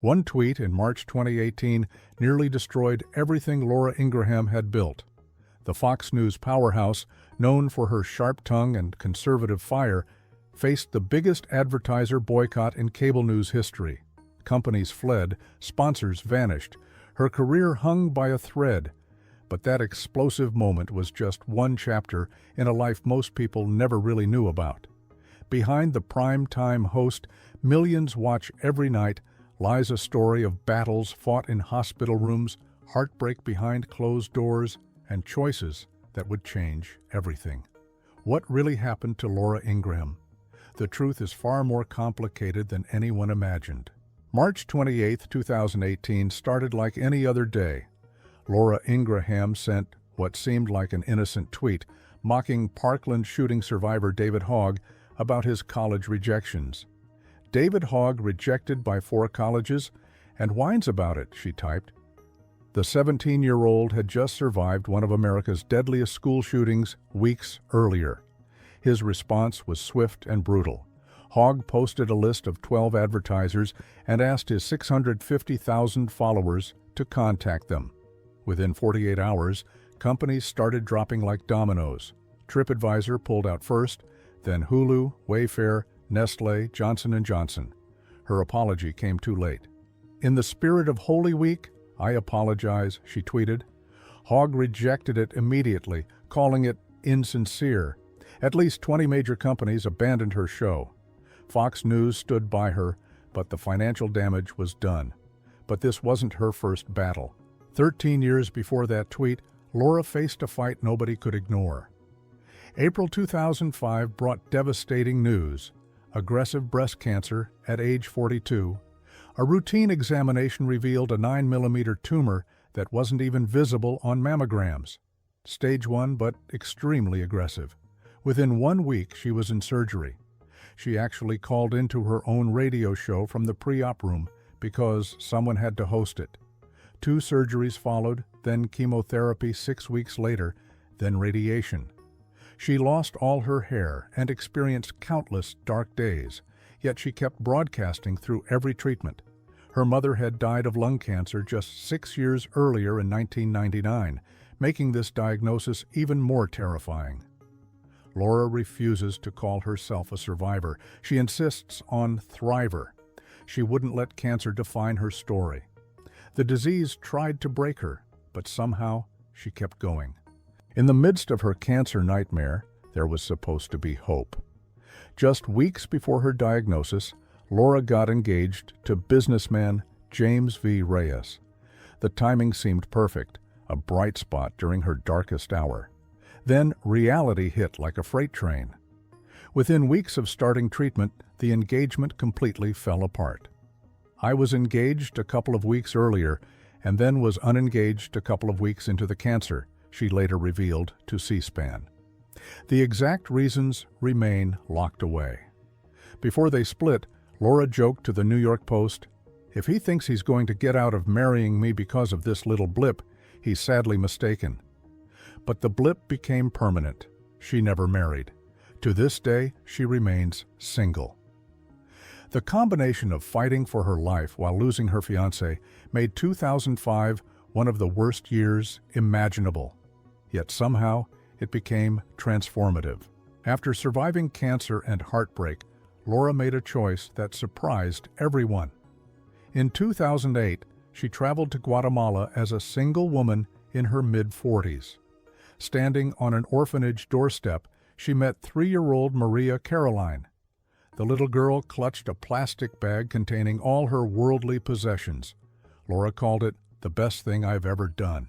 One tweet in March 2018 nearly destroyed everything Laura Ingraham had built. The Fox News powerhouse, known for her sharp tongue and conservative fire, faced the biggest advertiser boycott in cable news history. Companies fled, sponsors vanished. Her career hung by a thread. But that explosive moment was just one chapter in a life most people never really knew about. Behind the prime-time host millions watch every night lies a story of battles fought in hospital rooms, heartbreak behind closed doors, and choices that would change everything. What really happened to Laura Ingraham? The truth is far more complicated than anyone imagined. March 28, 2018 started like any other day. Laura Ingraham sent what seemed like an innocent tweet, mocking Parkland shooting survivor David Hogg about his college rejections. "David Hogg rejected by 4 colleges and whines about it," she typed. The 17-year-old had just survived one of America's deadliest school shootings weeks earlier. His response was swift and brutal. Hogg posted a list of 12 advertisers and asked his 650,000 followers to contact them. Within 48 hours, companies started dropping like dominoes. TripAdvisor pulled out first, then Hulu, Wayfair, Nestlé, Johnson & Johnson. Her apology came too late. "In the spirit of Holy Week, I apologize," she tweeted. Hogg rejected it immediately, calling it insincere. At least 20 major companies abandoned her show. Fox News stood by her, but the financial damage was done. But this wasn't her first battle. 13 years before that tweet, Laura faced a fight nobody could ignore. April 2005 brought devastating news: aggressive breast cancer at age 42. A routine examination revealed a 9mm tumor that wasn't even visible on mammograms. Stage 1, but extremely aggressive. Within 1 week, she was in surgery. She actually called into her own radio show from the pre-op room because someone had to host it. 2 surgeries followed, then chemotherapy 6 weeks later, then radiation. She lost all her hair and experienced countless dark days, yet she kept broadcasting through every treatment. Her mother had died of lung cancer just 6 years earlier in 1999, making this diagnosis even more terrifying. Laura refuses to call herself a survivor. She insists on thriver. She wouldn't let cancer define her story. The disease tried to break her, but somehow she kept going. In the midst of her cancer nightmare, there was supposed to be hope. Just weeks before her diagnosis, Laura got engaged to businessman James V. Reyes. The timing seemed perfect, a bright spot during her darkest hour. Then reality hit like a freight train. Within weeks of starting treatment, the engagement completely fell apart. "I was engaged a couple of weeks earlier and then was unengaged a couple of weeks into the cancer," she later revealed to C-SPAN. The exact reasons remain locked away. Before they split, Laura joked to the New York Post, "If he thinks he's going to get out of marrying me because of this little blip, he's sadly mistaken." But the blip became permanent. She never married. To this day, she remains single. The combination of fighting for her life while losing her fiancé made 2005 one of the worst years imaginable. Yet somehow, it became transformative. After surviving cancer and heartbreak, Laura made a choice that surprised everyone. In 2008, she traveled to Guatemala as a single woman in her mid-40s. Standing on an orphanage doorstep, she met 3-year-old Maria Caroline. The little girl clutched a plastic bag containing all her worldly possessions. Laura called it the best thing I've ever done.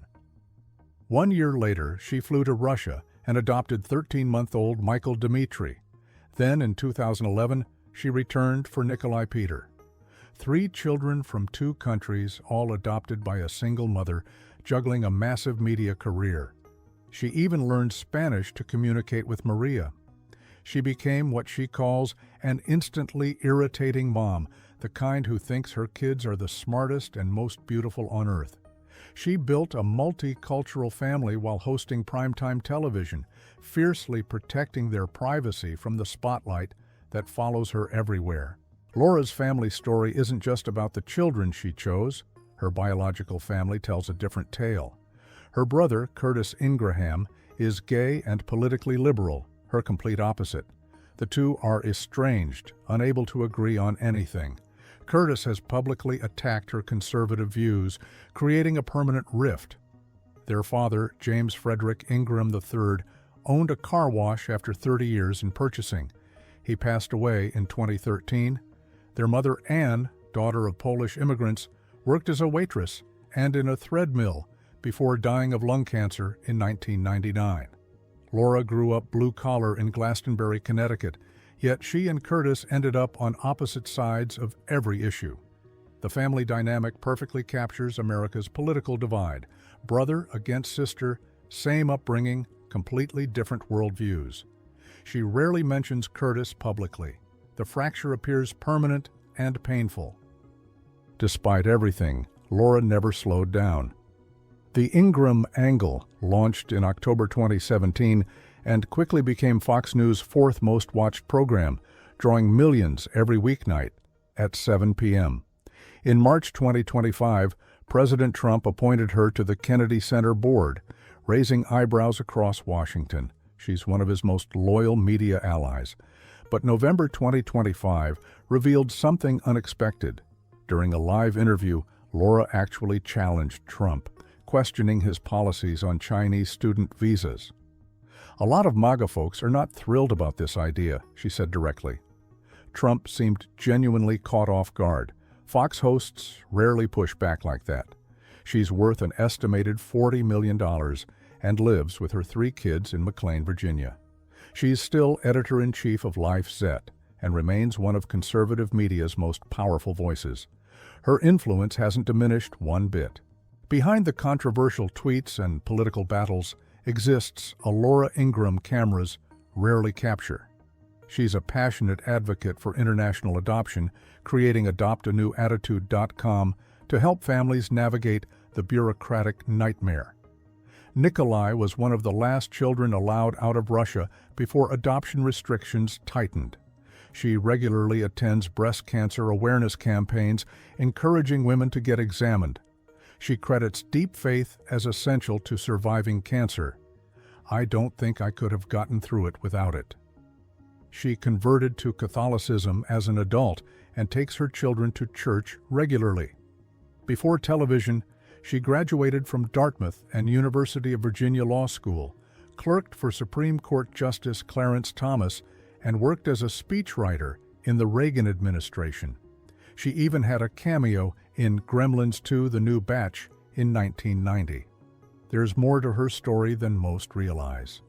1 year later, she flew to Russia and adopted 13-month-old Michael Dmitry. Then, in 2011, she returned for Nikolai Peter. 3 children from 2 countries, all adopted by a single mother, juggling a massive media career. She even learned Spanish to communicate with Maria. She became what she calls an instantly irritating mom, the kind who thinks her kids are the smartest and most beautiful on earth. She built a multicultural family while hosting primetime television, fiercely protecting their privacy from the spotlight that follows her everywhere. Laura's family story isn't just about the children she chose. Her biological family tells a different tale. Her brother, Curtis Ingraham, is gay and politically liberal, her complete opposite. The two are estranged, unable to agree on anything. Curtis has publicly attacked her conservative views, creating a permanent rift. Their father, James Frederick Ingram III, owned a car wash after 30 years in purchasing. He passed away in 2013. Their mother, Anne, daughter of Polish immigrants, worked as a waitress and in a thread mill before dying of lung cancer in 1999. Laura grew up blue-collar in Glastonbury, Connecticut, yet she and Curtis ended up on opposite sides of every issue. The family dynamic perfectly captures America's political divide. Brother against sister, same upbringing, completely different worldviews. She rarely mentions Curtis publicly. The fracture appears permanent and painful. Despite everything, Laura never slowed down. The Ingram Angle launched in October 2017 and quickly became Fox News' fourth most watched program, drawing millions every weeknight at 7 p.m. In March 2025, President Trump appointed her to the Kennedy Center board, raising eyebrows across Washington. She's one of his most loyal media allies. But November 2025 revealed something unexpected. During a live interview, Laura actually challenged Trump, questioning his policies on Chinese student visas. "A lot of MAGA folks are not thrilled about this idea," she said directly. Trump seemed genuinely caught off guard. Fox hosts rarely push back like that. She's worth an estimated $40 million and lives with her 3 kids in McLean, Virginia. She's still editor-in-chief of LifeZette and remains one of conservative media's most powerful voices. Her influence hasn't diminished one bit. Behind the controversial tweets and political battles exists a Laura Ingraham cameras rarely capture. She's a passionate advocate for international adoption, creating adoptanewattitude.com to help families navigate the bureaucratic nightmare. Nikolai was one of the last children allowed out of Russia before adoption restrictions tightened. She regularly attends breast cancer awareness campaigns, encouraging women to get examined. She credits deep faith as essential to surviving cancer. "I don't think I could have gotten through it without it." She converted to Catholicism as an adult and takes her children to church regularly. Before television, she graduated from Dartmouth and University of Virginia Law School, clerked for Supreme Court Justice Clarence Thomas, and worked as a speechwriter in the Reagan administration. She even had a cameo in Gremlins 2: The New Batch in 1990. There's more to her story than most realize.